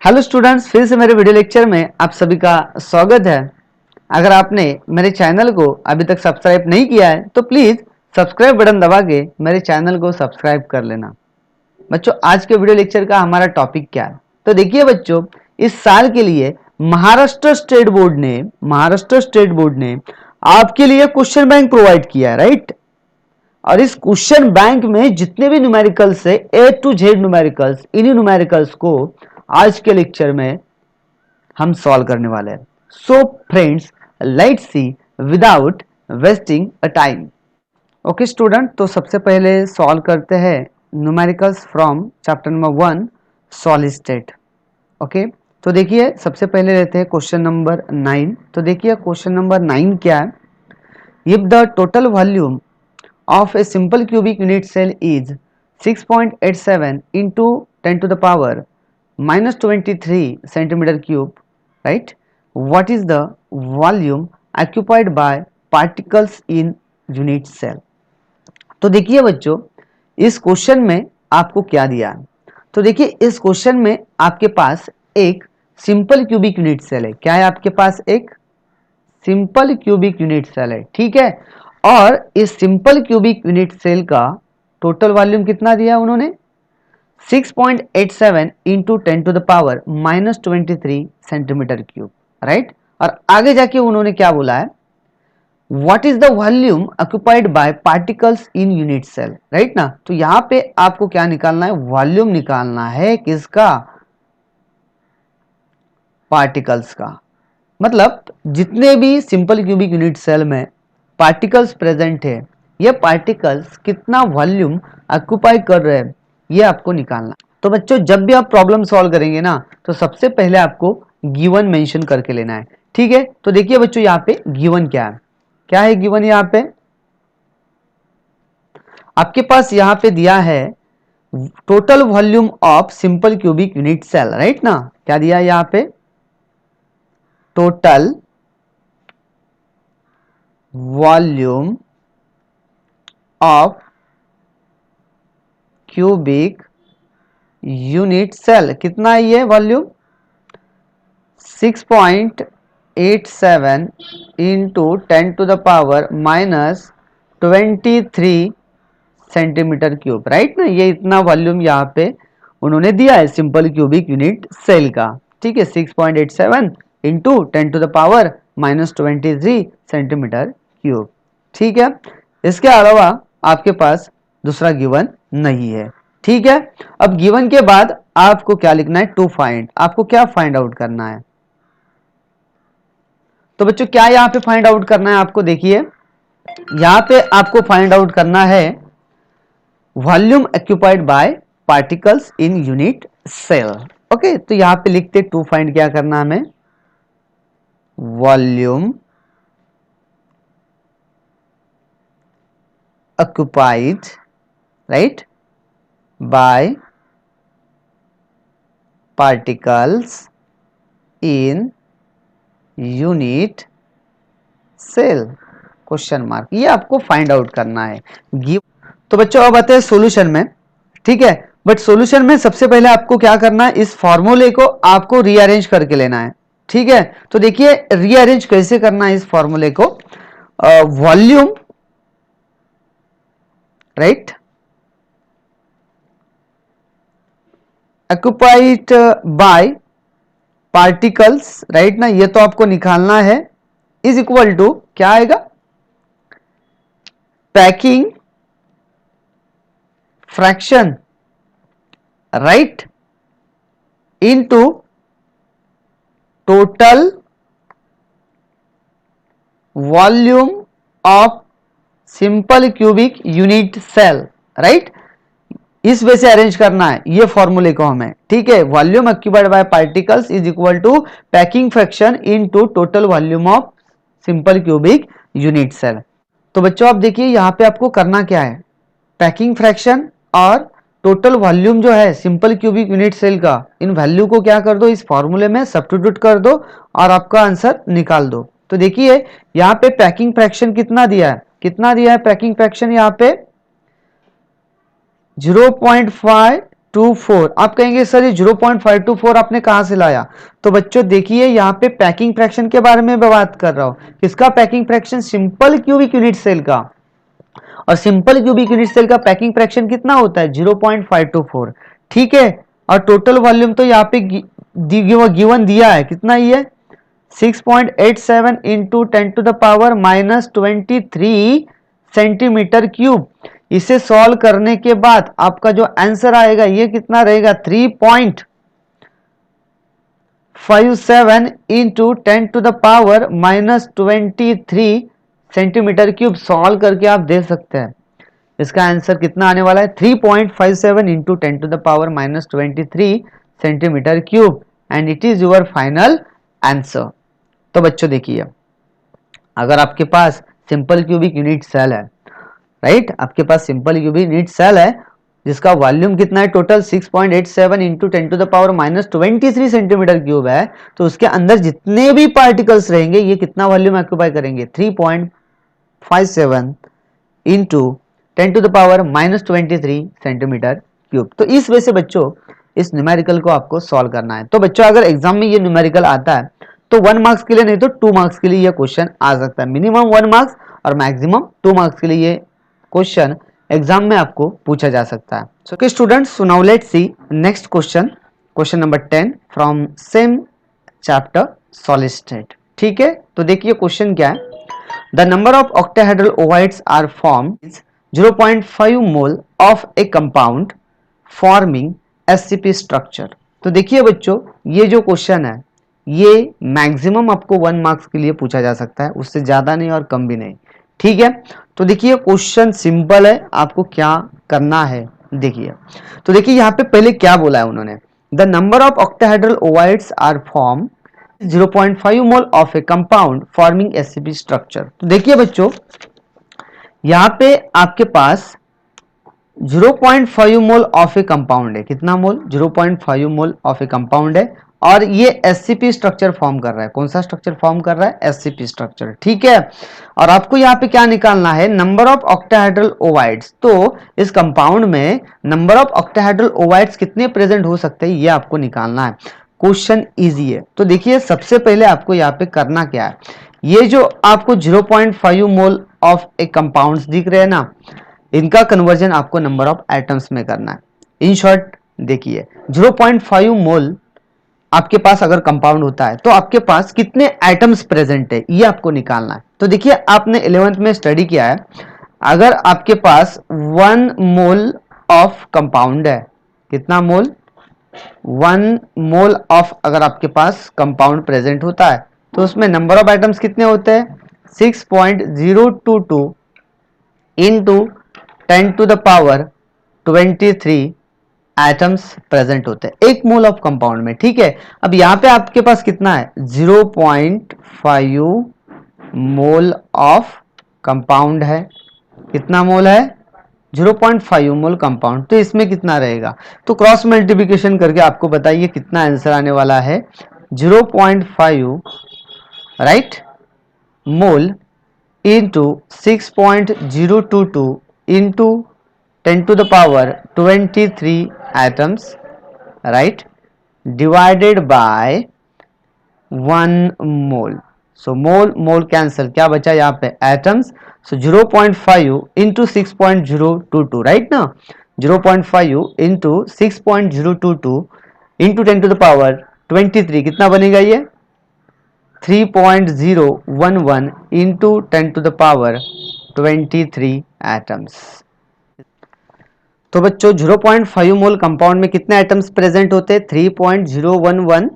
Hello students, फिर से मेरे वीडियो लेक्चर में आप सभी का स्वागत है। अगर आपने मेरे चैनल को अभी तक सब्सक्राइब नहीं किया है तो प्लीज़ सब्सक्राइब बटन दबा के मेरे चैनल को सब्सक्राइब कर लेना। बच्चों, आज के वीडियो लेक्चर का हमारा टॉपिक क्या है? तो देखिए बच्चों, इस साल के लिए महाराष्ट्र स्टेट बोर्ड ने आपके लिए क्वेश्चन बैंक प्रोवाइड किया है, राइट। और इस क्वेश्चन बैंक में जितने भी न्यूमेरिकल्स है, ए टू जेड न्यूमेरिकल्स, इन्हीं न्यूमेरिकल्स को आज के लेक्चर में हम सॉल्व करने वाले हैं। So friends, let's see without wasting a time. Okay student, तो सबसे पहले सॉल्व करते हैं numericals from chapter number 1 solid state. Okay, तो देखिए सबसे पहले लेते हैं क्वेश्चन नंबर 9। तो देखिए क्वेश्चन नंबर 9 क्या है? If the total volume of a simple cubic unit cell is 6.87 into 10 to the power minus 23 centimeter cube, right? What is the volume occupied by particles in unit cell? तो देखिए बच्चों, इस question में आपको क्या दिया है? तो देखिए इस क्वेश्चन में आपके पास एक सिंपल क्यूबिक यूनिट सेल है। क्या है आपके पास? एक सिंपल क्यूबिक यूनिट सेल है, ठीक है। और इस सिंपल क्यूबिक यूनिट सेल का टोटल वॉल्यूम कितना दिया उन्होंने? 6.87 into 10 to the power minus 23 centimetre cube, right. और आगे जाके उन्होंने क्या बोला है? What is the volume occupied by particles in unit cell, right ना। तो यहां पे आपको क्या निकालना है? वॉल्यूम निकालना है। किसका? पार्टिकल्स का। मतलब जितने भी सिंपल क्यूबिक यूनिट सेल में पार्टिकल्स प्रेजेंट है, ये पार्टिकल्स कितना वॉल्यूम ऑक्युपाई कर रहे हैं, ये आपको निकालना। तो बच्चों, जब भी आप प्रॉब्लम सॉल्व करेंगे ना, तो सबसे पहले आपको गिवन मेंशन करके लेना है, ठीक है। तो देखिए बच्चों, यहाँ पे गिवन क्या है? क्या है गिवन? यहाँ पे आपके पास यहाँ पे दिया है total volume of simple cubic unit cell, right ना। क्या दिया है यहाँ पे? Total volume of cubic unit cell. कितना है ये volume? 6.87 into 10 to the power minus 23 centimetre cube, right ना। ये इतना वॉल्यूम यहाँ पे उन्होंने दिया है सिंपल क्यूबिक यूनिट सेल का, ठीक है। 6.87 into 10 to the power minus 23 centimetre cube, ठीक है। इसके अलावा आपके पास दूसरा गिवन नहीं है, ठीक है। अब गिवन के बाद आपको क्या लिखना है? To find. आपको क्या फाइंड आउट करना है? तो बच्चों, क्या यहां पे फाइंड आउट करना है आपको? देखिए यहां पे आपको फाइंड आउट करना है volume occupied by particles in unit cell. Okay, तो यहां पे लिखते टू फाइंड क्या करना हमें? Volume occupied, right, by particles in unit cell, question mark. ये आपको फाइंड आउट करना है। गिव। तो बच्चों अब आते हैं सॉल्यूशन में, ठीक है। बट सॉल्यूशन में सबसे पहले आपको क्या करना है? इस फॉर्मूले को आपको रीअरेंज करके लेना है, ठीक है। तो देखिए रीअरेंज कैसे करना है इस फॉर्मूले को? Volume, right, occupied by particles, right ना, ये तो आपको निकालना है, इज इक्वल टू क्या आएगा? Packing fraction, right, into total volume of simple cubic unit cell, right. इस वे से अरेंज करना है ये फॉर्मूले को हमें, ठीक है। Volume occupied by particles is equal to packing fraction into total volume of simple cubic unit cell. तो बच्चों आप देखिए यहाँ पे आपको करना क्या है? पैकिंग फ्रैक्शन और टोटल वॉल्यूम जो है सिंपल क्यूबिक यूनिट सेल का, इन वैल्यू को क्या कर दो? इस फॉर्मूले में सब्स्टिट्यूट कर दो और आपका आंसर निकाल दो। तो देखिए यहाँ पे पैकिंग फ्रैक्शन कितना दिया है? कितना दिया है पैकिंग फ्रैक्शन? यहाँ पे 0.5 0.524 आप कहेंगे सर ये 0.524 आपने कहां से लाया? तो बच्चों देखिए यहाँ पे पैकिंग फ्रैक्शन के बारे में मैं बात कर रहा हूं। किसका packing fraction? Simple cubic unit cell का। और सिंपल क्यूबिक यूनिट सेल का पैकिंग फ्रैक्शन कितना होता है? 0.524। ठीक है। और टोटल वॉल्यूम तो यहाँ पे गिवन दिया है, कितना ही है? 6.87 इंटू 10⁻⁻23 सेंटीमीटर क्यूब। इसे सॉल्व करने के बाद आपका जो आंसर आएगा ये कितना रहेगा? 3.57 इंटू 10⁻⁻23 सेंटीमीटर क्यूब। सॉल्व करके आप देख सकते हैं इसका आंसर कितना आने वाला है? 3.57 into 10⁻⁻23 centimetre cube and it is your final answer. तो बच्चों देखिए, अगर आपके पास सिंपल क्यूबिक यूनिट सेल है, राइट, आपके पास सिंपल क्यूबिक यूनिट सेल है जिसका वॉल्यूम कितना है? टोटल 6.87 इंटू 10⁻⁻23 सेंटीमीटर क्यूब है, तो उसके अंदर जितने भी पार्टिकल्स रहेंगे ये कितना वॉल्यूम ऑक्यूपाई करेंगे? 3.57 इंटू 10⁻⁻23 सेंटीमीटर क्यूब। तो इस वजह से बच्चों इस न्यूमेरिकल को आपको सॉल्व करना है। तो बच्चों अगर एग्जाम में ये न्यूमेरिकल आता है तो 1 मार्क्स के लिए नहीं तो 2 मार्क्स के लिए ये क्वेश्चन आ सकता है। मिनिमम 1 मार्क्स और मैक्सिमम 2 मार्क्स के लिए ये क्वेश्चन एग्जाम में आपको पूछा जा सकता है। So okay students, so now let's C next question, question number 10 from same chapter solid state. ठीक है, तो देखिए क्वेश्चन क्या है। The number of octahedral ovoids are formed 0.5 mole of a compound forming SCP structure। तो देखिए बच्चों, ये जो क्वेश्चन है ये मैक्सिमम आपको 1 मार्क्स के लिए पूछा जा सकता है, उससे ज्यादा नहीं और कम भी नहीं। ठीक है, तो देखिए क्वेश्चन सिंपल है, आपको क्या करना है देखिए। तो देखिए यहाँ पे पहले क्या बोला है उन्होंने, the number of octahedral ovoids are formed 0.5 mole of A compound forming SCP structure. तो देखिए बच्चों यहां पे आपके पास 0.5 मोल ऑफ ए कंपाउंड है। कितना मोल? 0.5 मोल ऑफ ए कंपाउंड है और ये एससीपी स्ट्रक्चर फॉर्म कर रहा है। कौन सा स्ट्रक्चर फॉर्म कर रहा है? SCP structure. ठीक है, और आपको यहाँ पे क्या निकालना है? Number of octahedral voids. तो इस कंपाउंड में नंबर ऑफ ऑक्टाहेड्रल ओवाइड्स कितने प्रेजेंट हो सकते हैं ये आपको निकालना है। क्वेश्चन इजी है। तो देखिए सबसे पहले आपको यहाँ पे करना क्या है, ये जो आपको 0.5 मोल ऑफ ए कंपाउंड्स दिख रहे हैं ना, इनका कन्वर्जन आपको नंबर ऑफ एटम्स में करना है। इन शॉर्ट देखिए 0.5 मोल आपके पास अगर कंपाउंड होता है तो आपके पास कितने एटम्स प्रेजेंट है ये आपको निकालना है। तो देखिए आपने 11th में स्टडी किया है, अगर आपके पास 1 मोल ऑफ कंपाउंड है, कितना मोल? 1 मोल ऑफ अगर आपके पास कंपाउंड प्रेजेंट होता है तो उसमें नंबर ऑफ एटम्स कितने होते हैं? 6.022 इंटू 10⁻23 एटम्स प्रेजेंट होते हैं एक मोल ऑफ कंपाउंड में। ठीक है, अब यहां पे आपके पास कितना है? 0.5 मोल ऑफ कंपाउंड है। कितना मोल है? 0.5 मोल कंपाउंड। तो इसमें कितना रहेगा? तो क्रॉस मल्टीप्लिकेशन करके आपको बताइए कितना आंसर आने वाला है? 0.5 right mole into 6.022 into 10⁻23 atoms, right, divided by 1 mole. So mole mole cancel, क्या बचा यहाँ पे? एटम्स। सो 0.5 इंटू 6.022, राइट ना, 0.5 इंटू 6.022 इंटू 10⁻23 कितना बनेगा ये? 3.011 इंटू 10⁻23 एटम्स। तो बच्चों 0.5 मोल कंपाउंड में कितने एटम्स प्रेजेंट होते हैं? 3.011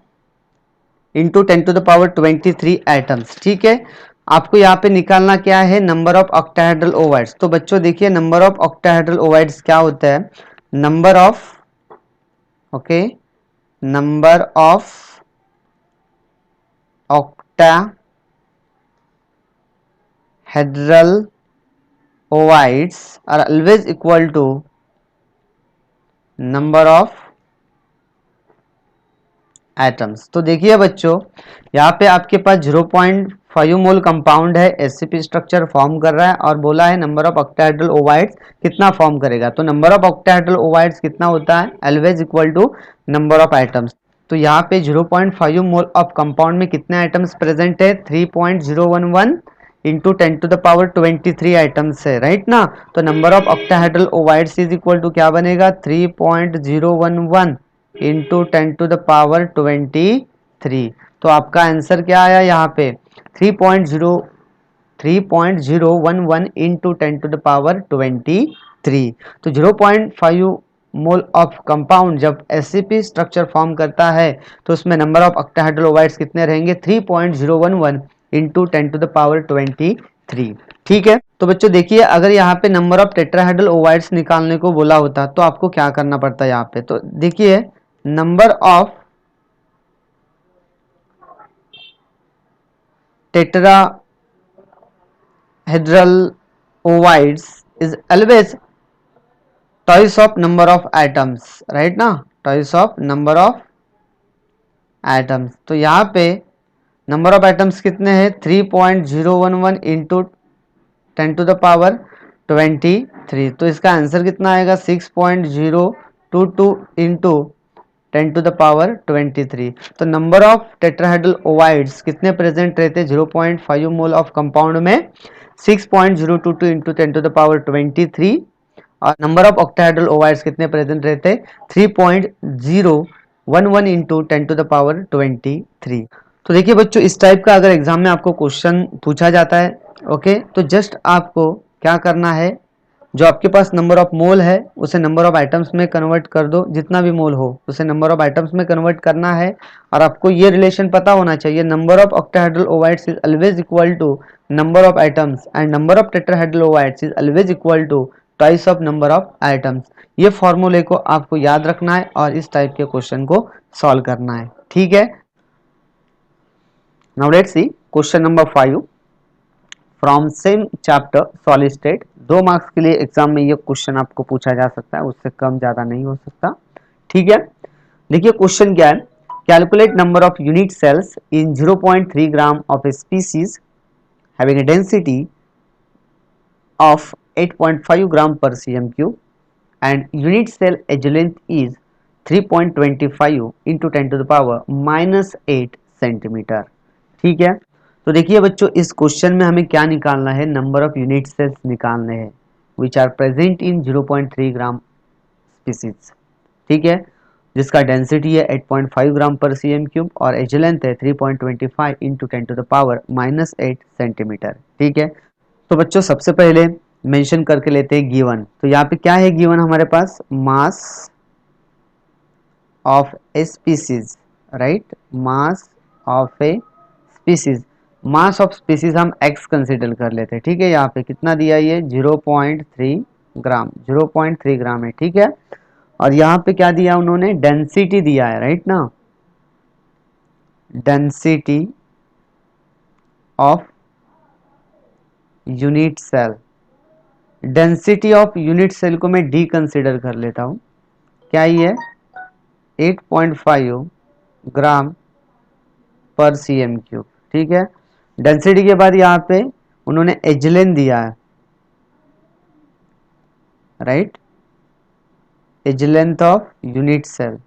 इंटू 10⁻23 एटम्स। ठीक है, आपको यहाँ पे निकालना क्या है? Number of octahedral voids. तो बच्चों देखिए नंबर ऑफ ऑक्टाहेड्रल ओवाइड्स क्या होता है? Number of, okay, number of octahedral ovoids are always equal to number of atoms. तो देखिए बच्चों, यहाँ पे आपके पास 0.5 मोल कंपाउंड है, एससीपी स्ट्रक्चर फॉर्म कर रहा है और बोला है नंबर ऑफ ऑक्टाहेड्रल ओवाइड्स कितना फॉर्म करेगा। तो नंबर ऑफ ऑक्टाहेड्रल ओवाइड्स कितना होता है, always equal to number of atoms. तो यहाँ पे 0.5 मोल ऑफ कंपाउंड में कितने आइटम्स प्रेजेंट है, 3.011 into 10 to the power 23 items है, राइट ना। तो number of octahedral voids is equal to क्या बनेगा, 3.011 इंटू 10 टू द पावर 23। तो आपका आंसर क्या आया यहाँ पे, 3.011 इंटू 10 टू द पावर 23। तो 0.5 मोल ऑफ कंपाउंड जब एससीपी स्ट्रक्चर फॉर्म करता है तो उसमें नंबर ऑफ ऑक्टाहेड्रल ओवाइड्स कितने रहेंगे, 3.011 इंटू 10 टू द पावर 23। ठीक है। तो बच्चों देखिए, अगर यहाँ पे नंबर ऑफ टेट्राहेड्रल ओवाइड्स निकालने को बोला होता तो आपको क्या करना पड़ता है यहाँ पे। तो देखिए, number of tetrahedral ovoids is always twice of number of atoms, right ना, twice of number of atoms। तो यहाँ पे नंबर ऑफ एटम्स कितने हैं, 3.011 इंटू 10 टू द पावर 23। तो इसका आंसर कितना आएगा, 6.022 इंटू 10 टू द पावर 23। तो नंबर ऑफ टेट्राहेड्रल ओवाइड्स कितने प्रेजेंट रहते हैं, 0.5 मोल ऑफ कंपाउंड में 6.022 इंटू 10 टू द पावर 23। और नंबर ऑफ ऑक्टाहेड्रल ओवाइड्स कितने प्रेजेंट रहते हैं, 3.011 इंटू 10 टू द पावर 23। तो देखिए बच्चों, इस टाइप का अगर एग्जाम में आपको क्वेश्चन पूछा जाता है, ओके, तो जस्ट आपको क्या करना है, जो आपके पास नंबर ऑफ मोल है उसे नंबर ऑफ आइटम्स में कन्वर्ट कर दो, जितना भी मोल हो उसे नंबर ऑफ आइटम्स में कन्वर्ट करना है। और आपको ये रिलेशन पता होना चाहिए, number of octahedral voids is always equal to number of items and number of tetrahedral voids is always equal to twice of number of items. ये फॉर्मूले को आपको याद रखना है और इस टाइप के क्वेश्चन को सॉल्व करना है, ठीक है। Now let's see question number 5 from same chapter solid state. 2 marks के लिए एग्जाम में ये क्वेश्चन आपको पूछा जा सकता है, उससे कम ज्यादा नहीं हो सकता, ठीक है। देखिए क्वेश्चन क्या है, calculate number of unit cells in 0.3 gram of a species having a density of 8.5 gram per cm cube and unit cell edge length is 3.25 into 10 to the power -8 centimetre, ठीक है। तो देखिए बच्चों, इस क्वेश्चन में हमें क्या निकालना है, नंबर ऑफ यूनिट सेल्स निकालने हैं which are present in 0.3 gram species, ठीक है, जिसका डेंसिटी है 8.5 ग्राम पर cm क्यूब और एज लेंथ है 3.25 into 10 to the power -8 centimetre, ठीक है। तो बच्चों सबसे पहले मेंशन करके लेते हैं गिवन। तो यहाँ पे क्या है गिवन हमारे पास, mass of a species, right, mass of a species. Mass of species हम x कंसिडर कर लेते हैं, ठीक है। यहाँ पे कितना दिया, ये 0.3 ग्राम, 0.3 ग्राम है, ठीक है। और यहाँ पे क्या दिया उन्होंने, डेंसिटी दिया है, राइट ना, density of unit cell. Density of unit cell को मैं d कंसिडर कर लेता हूं, क्या ये 8.5 ग्राम पर cm क्यूब, ठीक है। डेंसिटी के बाद यहाँ पे उन्होंने एज लेंथ दिया है, right, edge length of unit cell,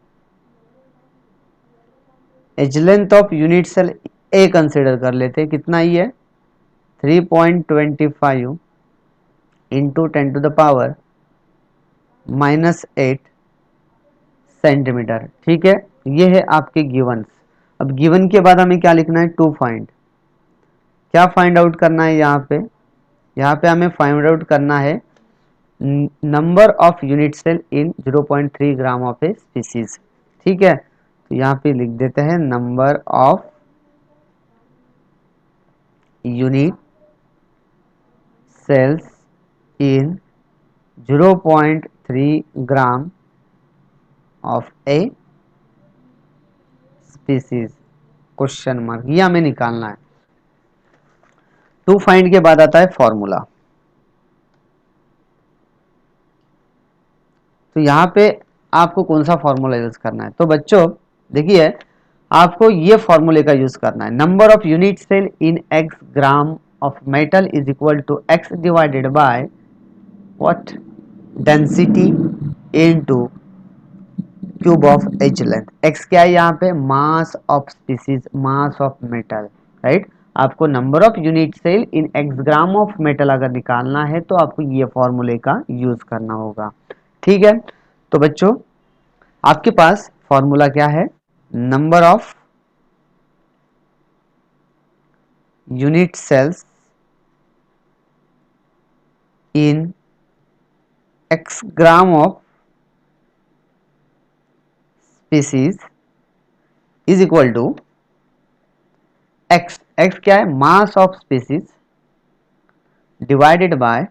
edge length of unit cell a consider कर लेते हैं, कितना ही है 3.25 into 10 to the power -8 centimetre, ठीक है। ये है आपके गिवंस। अब गिवन के बाद हमें क्या लिखना है, टू फाइंड। क्या फाइंड आउट करना है यहाँ पे हमें फाइंड आउट करना है number of unit cell in 0.3 gram of a species, ठीक है। तो यहाँ पे लिख देते हैं number of unit cells in 0.3 gram of a species, question mark, ये हमें निकालना है। टू फाइंड के बाद आता है फॉर्मूला। तो यहाँ पे आपको कौन सा फॉर्मूला यूज करना है, तो बच्चों देखिए आपको ये फॉर्मूले का यूज करना है। Number of unit cell in x gram of metal is equal to x divided by what, density into cube of edge length. X क्या है यहाँ पे, mass of species, mass of metal, right. आपको number of unit cell in x gram of metal अगर निकालना है तो आपको ये फॉर्मूले का यूज करना होगा, ठीक है। तो बच्चों आपके पास फॉर्मूला क्या है, number of unit cells in x gram of species is equal to x, x क्या है, mass of species divided by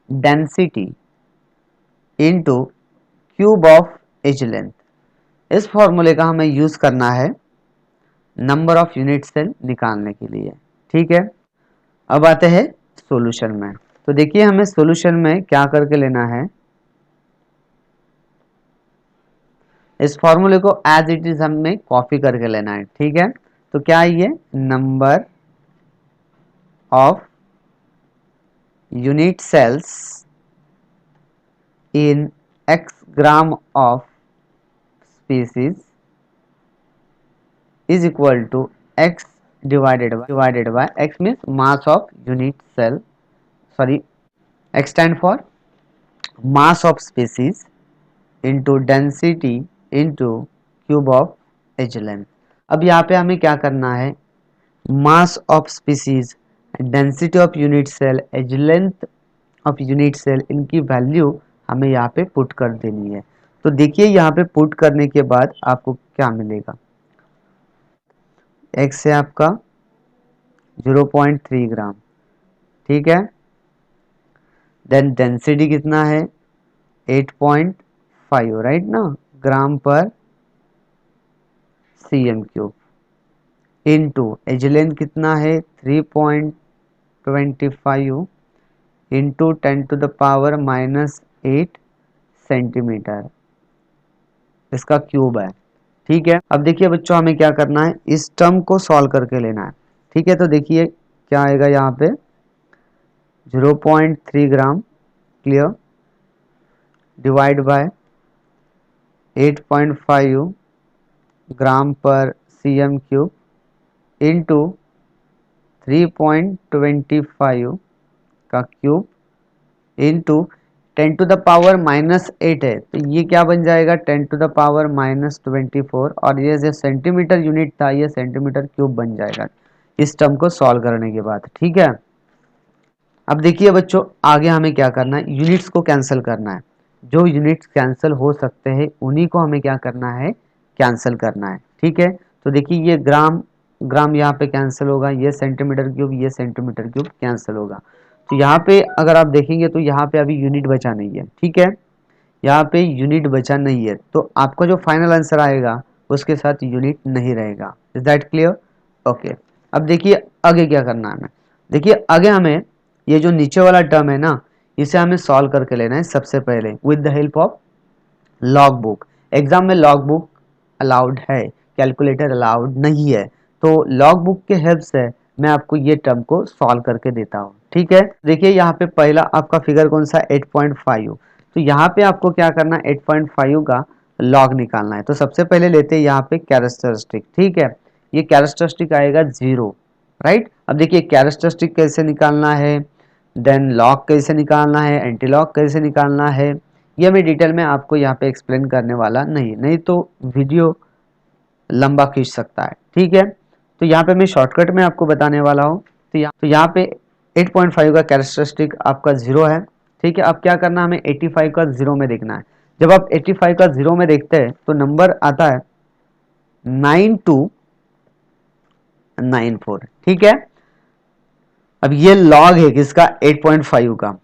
density into cube of edge length. इस फॉर्मूले का हमें यूज करना है नंबर ऑफ यूनिट सेल निकालने के लिए, ठीक है। अब आते हैं सॉल्यूशन में। तो देखिए हमें सॉल्यूशन में क्या करके लेना है, इस फॉर्मूले को एज इट इज हमें कॉपी करके लेना है, ठीक है। तो क्या है ये, number of unit cells in x gram of species is equal to x divided by x means mass of unit cell, sorry, x stand for mass of species into density into cube of edge length। अब यहाँ पे हमें क्या करना है, mass of species, density of unit cell, edge length of unit cell, इनकी value हमें यहाँ पे पुट कर देनी है। तो देखिए यहाँ पे पुट करने के बाद आपको क्या मिलेगा, x है आपका 0.3 ग्राम, ठीक है। देन डेंसिटी कितना है 8.5, राइट ना, gram per CM cube, into edge length कितना है 3.25 इंटू 10⁻⁻8 सेंटीमीटर, इसका क्यूब है, ठीक है। अब देखिए बच्चों हमें क्या करना है, इस टर्म को सॉल्व करके लेना है, ठीक है। तो देखिए क्या आएगा यहाँ पे 0.3 gram clear divide by 8.5 gram per CM cube into 3.25 का क्यूब इंटू 10⁻⁻8 है, तो ये क्या बन जाएगा 10⁻⁻24, और ये जो सेंटीमीटर यूनिट था ये सेंटीमीटर क्यूब बन जाएगा इस टर्म को सॉल्व करने के बाद, ठीक है। अब देखिए बच्चों आगे हमें क्या करना है, यूनिट्स को कैंसिल करना है। जो यूनिट्स कैंसिल हो सकते हैं उन्हीं को हमें क्या करना है, कैंसिल करना है, ठीक है। तो देखिए ये ग्राम ग्राम यहाँ पे कैंसिल होगा, ये सेंटीमीटर क्यूब कैंसिल होगा। तो यहाँ पे अगर आप देखेंगे तो यहाँ पे अभी यूनिट बचा नहीं है, ठीक है, यहाँ पे यूनिट बचा नहीं है, तो आपका जो फाइनल आंसर आएगा उसके साथ यूनिट नहीं रहेगा। Is that clear? ओके। अब देखिए आगे क्या करना है हमें, देखिए आगे हमें ये जो नीचे वाला टर्म है ना इसे हमें सॉल्व करके लेना है सबसे पहले with the help of log book. Exam में लॉग बुक अलाउड है, कैलकुलेटर अलाउड नहीं है, तो लॉग बुक के हेल्प से मैं आपको ये टर्म को सॉल्व करके देता हूँ, ठीक है। देखिए यहाँ पे पहला आपका फिगर कौन सा 8.5, तो यहाँ पे आपको क्या करना है 8.5 का लॉग निकालना है। तो सबसे पहले लेते हैं यहाँ पे कैरेक्टरिस्टिक, ठीक है, ये कैरेक्टरिस्टिक आएगा 0, राइट। अब देखिए कैरेक्टरिस्टिक कैसे निकालना है, देन लॉग कैसे निकालना है, एंटी लॉग कैसे निकालना है, ये मैं डिटेल में आपको यहाँ पे एक्सप्लेन करने वाला नहीं तो वीडियो लंबा खींच सकता है, ठीक है। तो यहाँ पे मैं शॉर्टकट में आपको बताने वाला हूँ। तो यहाँ पे 8.5 का कैरेक्टरिस्टिक आपका 0 है, ठीक है। अब क्या करना हमें 85 का 0 में देखना है। जब आप 85 का 0 में देखते हैं तो नंबर आता है 9294, ठीक है। अब ये लॉग है किसका 8.5 का।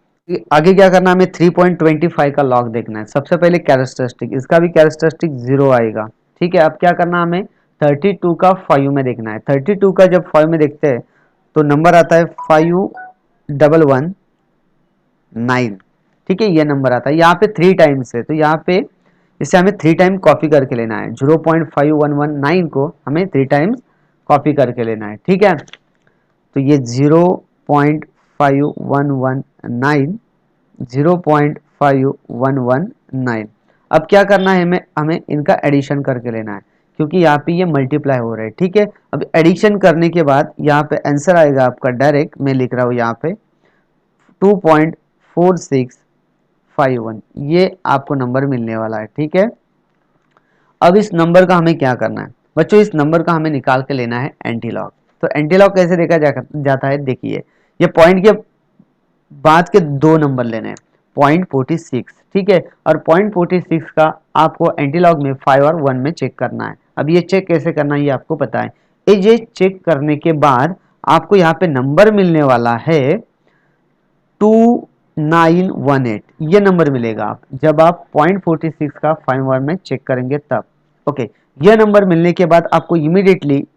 आगे क्या करना हमें 3.25 का लॉग देखना है। सबसे पहले कैरेक्टरिस्टिक, इसका भी कैरेक्टरिस्टिक 0 आएगा, ठीक है। अब क्या करना हमें 32 का 5 में देखना है। 32 का जब 5 में देखते हैं तो नंबर आता है 5119, ठीक है, ये नंबर आता है। यहाँ पे 3 टाइम्स है तो यहाँ पे इसे हमें 3 टाइम कॉपी करके लेना है। 0.5119 को हमें 3 टाइम्स कॉपी करके लेना है, ठीक है। तो ये 0.5119, 0.5119। अब क्या करना है, हमें हमें इनका एडिशन करके लेना है, क्योंकि यहाँ पे ये मल्टीप्लाई हो रहा है, ठीक है। अब एडिशन करने के बाद यहाँ पे आंसर आएगा आपका डायरेक्ट, मैं लिख रहा हूँ यहाँ पे 2.4651, ये आपको नंबर मिलने वाला है, ठीक है। अब इस नंबर का हमें क्या करना है बच्चों, इस नंबर का हमें निकाल के लेना है एंटीलॉग। तो एंटीलॉग कैसे देखा जाता है, देखिए ये पॉइंट के बाद के दो नंबर लेने हैं, 0.46, ठीक है। और 0.46 का आपको एंटीलॉग में 5 और 1 में चेक करना है। अब ये चेक कैसे करना है ये आपको पता है। ये चेक करने के बाद आपको यहाँ पे नंबर मिलने वाला है 2918, ये नंबर मिलेगा आप जब आप 0.46 का 5 और में चेक करेंगे तब। ओके, यह नंबर मिलने के बाद आपको इमीडिएटली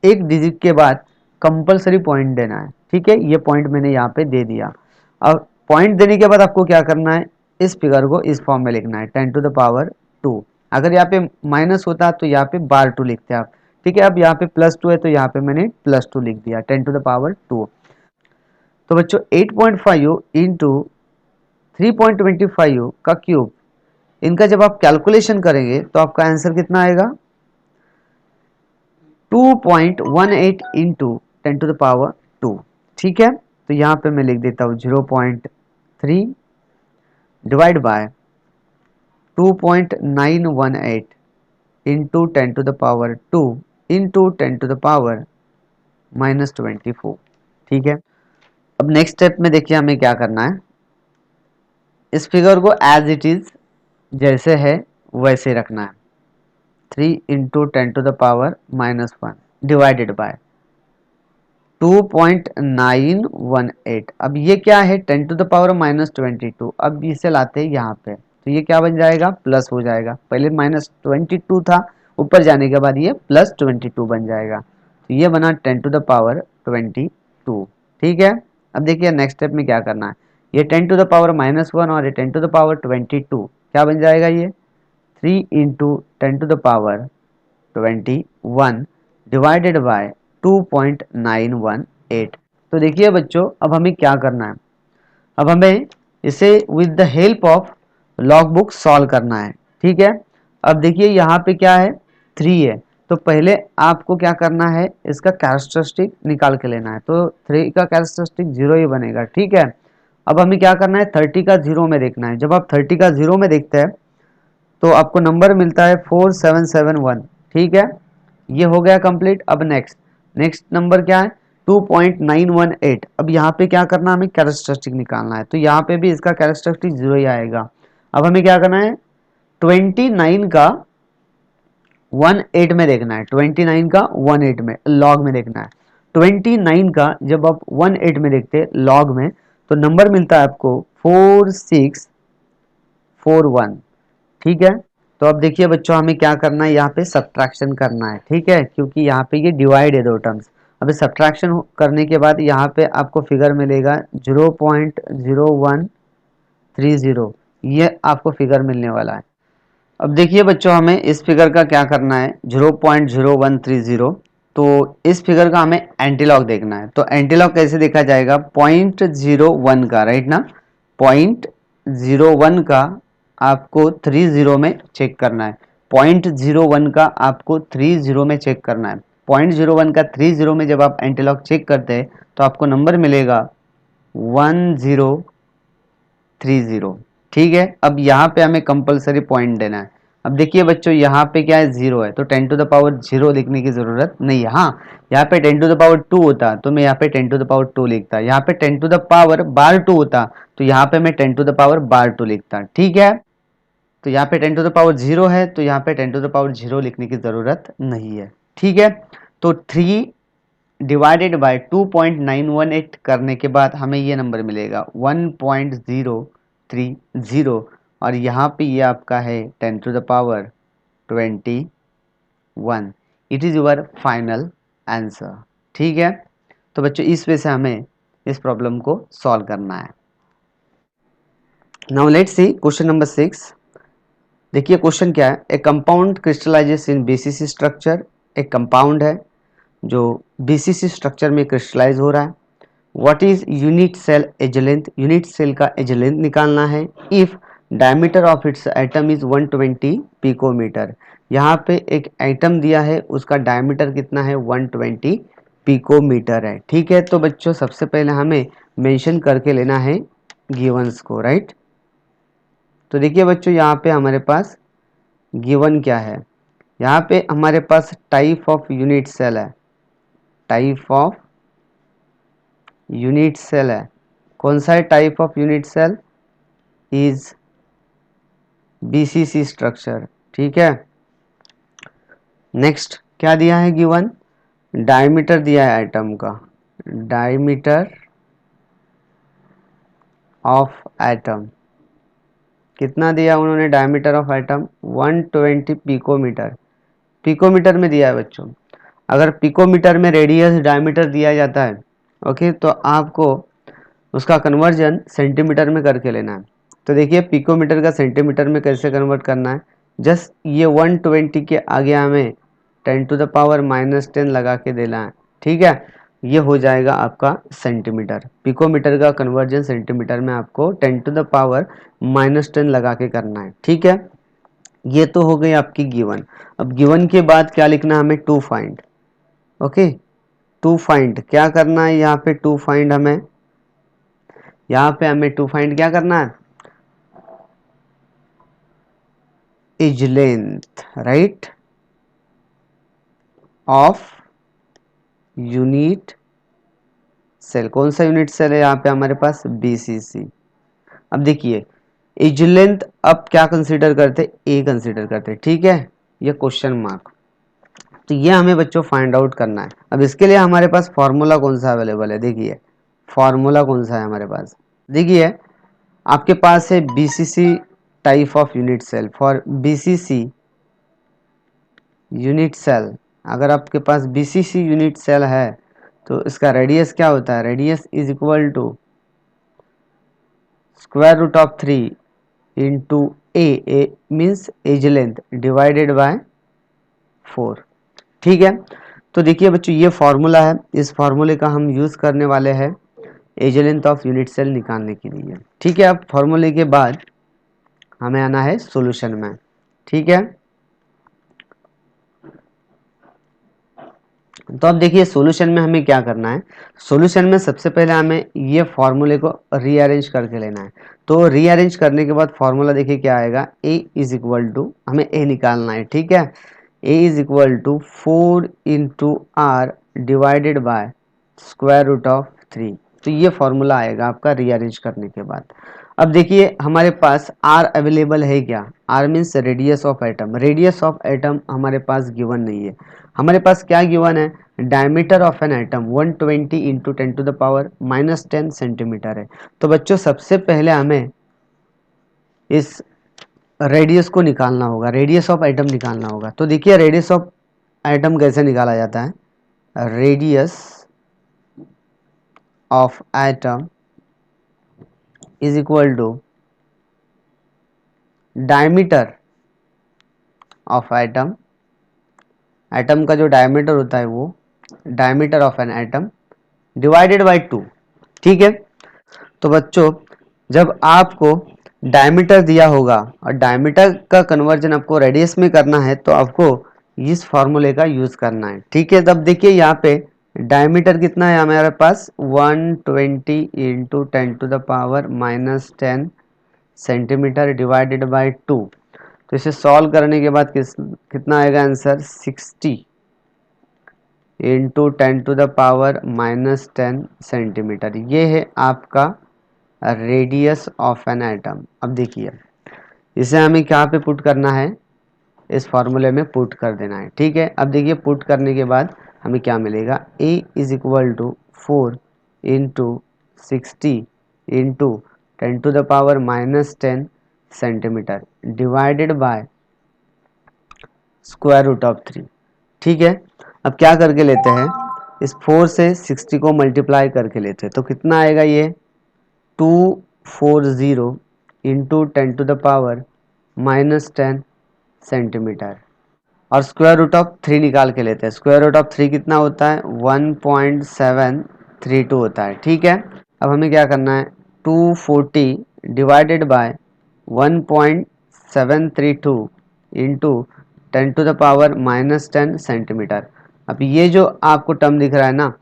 एक डिजिट के बाद कंपलसरी पॉइंट देना है, ठीक है। ये पॉइंट मैंने यहाँ पे दे दिया। अब पॉइंट देने के बाद आपको क्या करना है, इस फिगर को इस फॉर्म में लिखना है 10 टू द पावर 2। अगर यहाँ पे माइनस होता तो यहाँ पे बार 2 लिखते आप, ठीक है। अब यहाँ पे +2 है तो यहाँ पे मैंने +2 लिख दिया, 10 टू द पावर 2। तो बच्चों 8.5 इंटू 3.25 का क्यूब, इनका जब आप कैलकुलेशन करेंगे तो आपका आंसर कितना आएगा, 2.18 इंटू 10 टू द पावर 2, ठीक है। तो यहाँ पे मैं लिख देता हूँ 0.3 divide by 2.918 into 10 to the power 2 into 10 to the power -24, ठीक है। अब नेक्स्ट स्टेप में देखिए हमें क्या करना है, इस फिगर को एज इट इज जैसे है वैसे रखना है। 3 into 10 to the power -1 divided by 2.918। अब ये क्या है, 10 टू द पावर -22। अब इसे लाते हैं यहाँ पे तो ये क्या बन जाएगा, प्लस हो जाएगा। पहले -22 था, ऊपर जाने के बाद ये +22 बन जाएगा। तो ये बना 10 टू द पावर 22, ठीक है। अब देखिए नेक्स्ट स्टेप में क्या करना है, ये 10 टू द पावर -1 और ये 10 टू द पावर 22 क्या बन जाएगा, ये 3 into 10 to the power 21 divided by 2.918। तो देखिए बच्चों अब हमें क्या करना है, अब हमें इसे with the help of log book solve करना है, ठीक है। अब देखिए यहाँ पे क्या है, 3 है, तो पहले आपको क्या करना है, इसका कैरेक्टरिस्टिक निकाल के लेना है। तो 3 का कैरेक्टरिस्टिक 0 ही बनेगा, ठीक है। अब हमें क्या करना है, 30 का 0 में देखना है। जब आप 30 का 0 में देखते हैं तो आपको नंबर मिलता है 4771, ठीक है। ये हो गया कंप्लीट। अब नेक्स्ट नेक्स्ट नंबर क्या है, 2.918। अब यहाँ पे क्या करना है, हमें कैरेक्टरिस्टिक निकालना है। तो यहाँ पे भी इसका कैरेक्टरिस्टिक 0 ही आएगा। अब हमें क्या करना है, 29 का 18 में देखना है, 29 का 18 में लॉग में देखना है। 29 का जब आप 18 में देखते हैं लॉग में तो नंबर मिलता है आपको 4641, ठीक है। तो अब देखिए बच्चों हमें क्या करना है, यहाँ पे सब्ट्रैक्शन करना है, ठीक है, क्योंकि यहाँ पे ये डिवाइड है दो टर्म्स। अभी सब्ट्रैक्शन करने के बाद यहाँ पे आपको फिगर मिलेगा 0.0130, ये आपको फिगर मिलने वाला है। अब देखिए बच्चों हमें इस फिगर का क्या करना है, 0.0130। तो इस फिगर का हमें एंटीलॉग देखना है। तो एंटीलॉग कैसे देखा जाएगा, 0.01 का, राइट ना, 0.01 का आपको 30 में चेक करना है। 0.01 का आपको 30 में चेक करना है। 0.01 का 30 में जब आप एंटीलॉग चेक करते हैं तो आपको नंबर मिलेगा 1030, ठीक है। अब यहाँ पे हमें कंपलसरी पॉइंट देना है। अब देखिए बच्चों यहाँ पे क्या है, 0 है, तो 10 टू द पावर 0 लिखने की जरूरत नहीं है। हाँ, यहाँ पे 10 टू द पावर 2 होता तो मैं यहाँ पे 10 टू द पावर 2 लिखता। यहाँ पे 10 टू द पावर बार 2 होता तो यहाँ पे मैं 10 टू द पावर बार 2 लिखता, ठीक है। तो यहाँ पे 10 टू द पावर 0 है तो यहाँ पे 10 टू द पावर 0 लिखने की जरूरत नहीं है, ठीक है। तो 3 डिवाइडेड बाय 2.918 करने के बाद हमें ये नंबर मिलेगा 1.030, और यहाँ पे ये आपका है 10 to the power 21। It is your final answer, ठीक है। तो बच्चों इस वजह से हमें इस प्रॉब्लम को सॉल्व करना है। Now let's see question number 6। देखिए क्वेश्चन क्या है, a compound crystallises in BCC structure. एक कंपाउंड है जो बीसीसी स्ट्रक्चर में क्रिस्टलाइज हो रहा है। What is unit cell edge length, unit cell का एज लेंथ निकालना है। If diameter of its atom is 120 picometre, यहाँ पे एक एटम दिया है उसका डायमीटर कितना है 120 पिकोमीटर है। ठीक है, तो बच्चों सबसे पहले हमें मेंशन करके लेना है गिवंस को, राइट। तो देखिए बच्चों यहाँ पे हमारे पास गिवन क्या है, यहाँ पे हमारे पास टाइप ऑफ यूनिट सेल है, टाइप ऑफ यूनिट सेल है। कौन सा है type of unit cell, is BCC structure. ठीक है, नेक्स्ट क्या दिया है गिवन, डायमीटर दिया है एटम का, डायमीटर ऑफ एटम कितना दिया उन्होंने, diameter of atom 120 picometre, picometre में दिया है बच्चों। अगर पिकोमीटर में रेडियस डायमीटर दिया जाता है, ओके, तो आपको उसका कन्वर्जन सेंटीमीटर में करके लेना है। तो देखिए पिकोमीटर का सेंटीमीटर में कैसे कन्वर्ट करना है, जस्ट ये 120 के आगे हमें 10 टू द पावर -10 लगा के देना है। ठीक है, ये हो जाएगा आपका सेंटीमीटर। पिकोमीटर का कन्वर्जन सेंटीमीटर में आपको 10 टू द पावर -10 लगा के करना है। ठीक है, ये तो हो गई आपकी गिवन। अब गिवन के बाद क्या लिखना है हमें, to find. Okay, to find क्या करना है यहाँ पे, टू फाइंड हमें यहाँ पे हमें टू फाइंड क्या करना है, edge length, right, of unit cell. कौन सा यूनिट सेल है यहाँ पे हमारे पास, बीसीसी। अब देखिए एज लेंथ अब क्या कंसीडर करते, ए कंसीडर करते। ठीक है, ये क्वेश्चन मार्क, तो ये हमें बच्चों फाइंड आउट करना है। अब इसके लिए हमारे पास फॉर्मूला कौन सा अवेलेबल है, देखिए फॉर्मूला कौन सा है हमारे पास। देखिए आपके पास है BCC type of unit cell, for BCC unit cell. अगर आपके पास बीसीसी यूनिट सेल है तो इसका रेडियस क्या होता है, radius is equal to square root of 3 into a means edge length divided by 4। ठीक है, तो देखिए बच्चों ये फॉर्मूला है, इस फॉर्मूले का हम यूज करने वाले हैं edge length of unit cell निकालने के लिए। ठीक है, अब फॉर्मूले के बाद हमें आना है सॉल्यूशन में। ठीक है, तो अब देखिए सॉल्यूशन में हमें क्या करना है, सॉल्यूशन में सबसे पहले हमें ये फॉर्मूले को रीअरेंज करके लेना है। तो रीअरेंज करने के बाद फॉर्मूला देखिए क्या आएगा, ए इज इक्वल टू, हमें ए निकालना है। ठीक है, a is equal to 4 into r divided by square root of 3। तो ये फॉर्मूला आएगा आपका रीअरेंज करने के बाद। अब देखिए हमारे पास आर अवेलेबल है क्या, R means radius of atom, radius of atom हमारे पास गिवन नहीं है। हमारे पास क्या गिवन है, diameter of an atom 120 into 10 to the power -10 centimetre है। तो बच्चों सबसे पहले हमें इस रेडियस को निकालना होगा, रेडियस ऑफ एटम निकालना होगा। तो देखिए रेडियस ऑफ एटम कैसे निकाला जाता है, radius of atom is equal to diameter of atom, atom का जो डायमीटर होता है वो diameter of an atom divided by 2। ठीक है, तो बच्चों जब आपको डायमीटर दिया होगा और डायमीटर का कन्वर्जन आपको रेडियस में करना है तो आपको इस फॉर्मूले का यूज करना है। ठीक है, तब देखिए यहाँ पे डायमीटर कितना है हमारे पास 120 into 10 to the power -10 centimetre divided by 2। तो इसे सॉल्व करने के बाद कितना आएगा answer, 60 into 10 to the power -10 centimetre. ये है आपका रेडियस ऑफ एन एटम। अब देखिए इसे हमें क्या पे पुट करना है, इस फॉर्मूले में पुट कर देना है। ठीक है, अब देखिए पुट करने के बाद हमें क्या मिलेगा, a is equal to 4 into 60 into 10 to the power -10 centimetre divided by square root of 3। ठीक है, अब क्या करके लेते हैं, इस 4 से 60 को मल्टीप्लाई करके लेते हैं तो कितना आएगा, ये 240 into 10 to the power -10 centimetre. और स्क्वायर रूट ऑफ 3 निकाल के लेते हैं। स्क्वायर रूट ऑफ 3 कितना होता है? 1.732 होता है। ठीक है, अब हमें क्या करना है? 240 डिवाइडेड बाय 1.732 इंटू 10⁻⁻10 सेंटीमीटर। अब ये जो आपको टर्म दिख रहा है ना,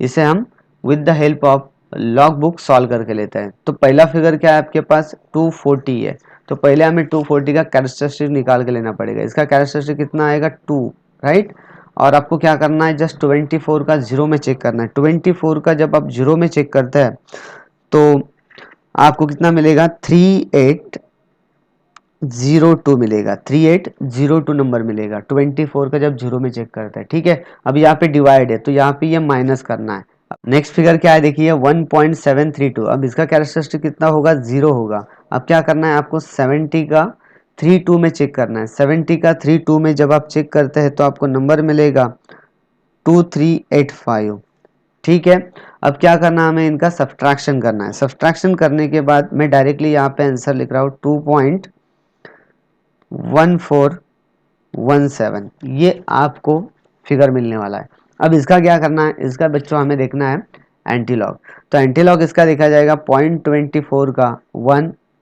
इसे हम with the help of log book solve करके लेते हैं। तो पहला फिगर क्या है आपके पास? 240 है, तो पहले हमें 240 का कैरेक्टरिस्टिक निकाल के लेना पड़ेगा। इसका कैरेक्टरिस्टिक कितना आएगा? 2, राइट। और आपको क्या करना है? जस्ट 24 का जीरो में चेक करना है। 24 का जब आप जीरो में चेक करते हैं तो आपको कितना मिलेगा? 3802 मिलेगा। 3802 नंबर मिलेगा 24 का जब जीरो में चेक करते हैं। ठीक है, अब यहाँ पे डिवाइड है तो यहाँ पे ये माइनस करना है। नेक्स्ट फिगर क्या है? देखिए 1.732। अब इसका कैरेक्टरिस्टिक कितना होगा? 0 होगा। अब क्या करना है आपको? 70 का 32 में चेक करना है। 70 का 32 में जब आप चेक करते हैं तो आपको नंबर मिलेगा 2385। ठीक है, अब क्या करना है? हमें इनका सब्ट्रैक्शन करना है। सब्ट्रैक्शन करने के बाद मैं डायरेक्टली यहाँ पे आंसर लिख रहा हूँ 2.1417। ये आपको फिगर मिलने वाला है। अब इसका क्या करना है? इसका बच्चों हमें देखना है एंटीलॉग। तो एंटीलॉग इसका देखा जाएगा 0.24 का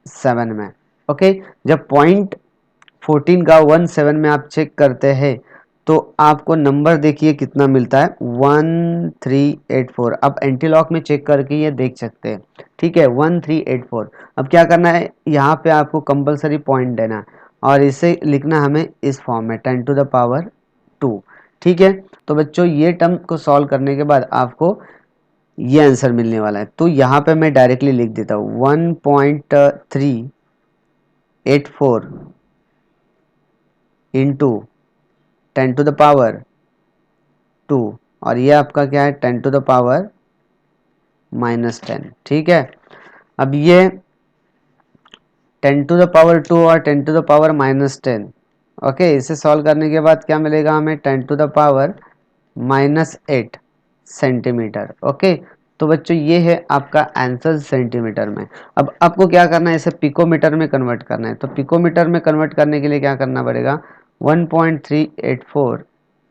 17 में। ओके, जब 0.14 का 17 में आप चेक करते हैं तो आपको नंबर देखिए कितना मिलता है? 1384। अब एंटीलॉग में चेक करके ये देख सकते हैं। ठीक है, 1384। अब क्या करना है? यहाँ पे आपको कंपलसरी पॉइंट देना है और इसे लिखना हमें इस फॉर्म में 10⁻²। ठीक है, तो बच्चों ये टर्म को सॉल्व करने के बाद आपको ये आंसर मिलने वाला है। तो यहाँ पे मैं डायरेक्टली लिख देता हूँ 1.384 इंटू 10⁻²। और ये आपका क्या है? 10⁻−10। ठीक है, अब ये 10⁻² और 10⁻−10, ओके, इसे सॉल्व करने के बाद क्या मिलेगा हमें? 10⁻−8 सेंटीमीटर। ओके, तो बच्चों ये है आपका आंसर सेंटीमीटर में। अब आपको क्या करना है? इसे पिकोमीटर में कन्वर्ट करना है। तो पिकोमीटर में कन्वर्ट करने के लिए क्या करना पड़ेगा? 1.384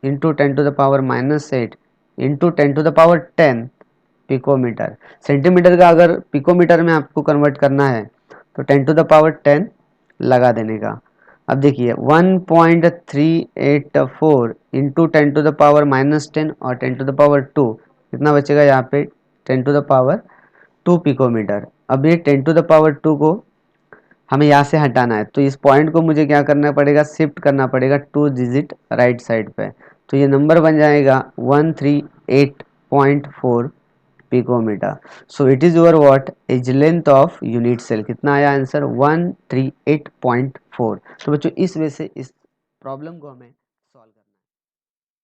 इंटू 10⁻−8 इंटू 10⁻10 पिकोमीटर। सेंटीमीटर का अगर पिकोमीटर में आपको कन्वर्ट करना है तो 10⁻10 लगा देने का। अब देखिए 1.384 इंटू 10⁻−10 और 10⁻2 कितना बचेगा यहाँ पे? 10⁻2 पिकोमीटर। अब ये 10⁻2 को हमें यहाँ से हटाना है तो इस पॉइंट को मुझे क्या करना पड़ेगा? शिफ्ट करना पड़ेगा 2 डिजिट राइट साइड पे। तो ये नंबर बन जाएगा 138.4 picometre. So it is your what? Edge length of unit cell. कितना आया आंसर? 138.4। तो बच्चों इस वजह से इस प्रॉब्लम को हमें सॉल्व करना है।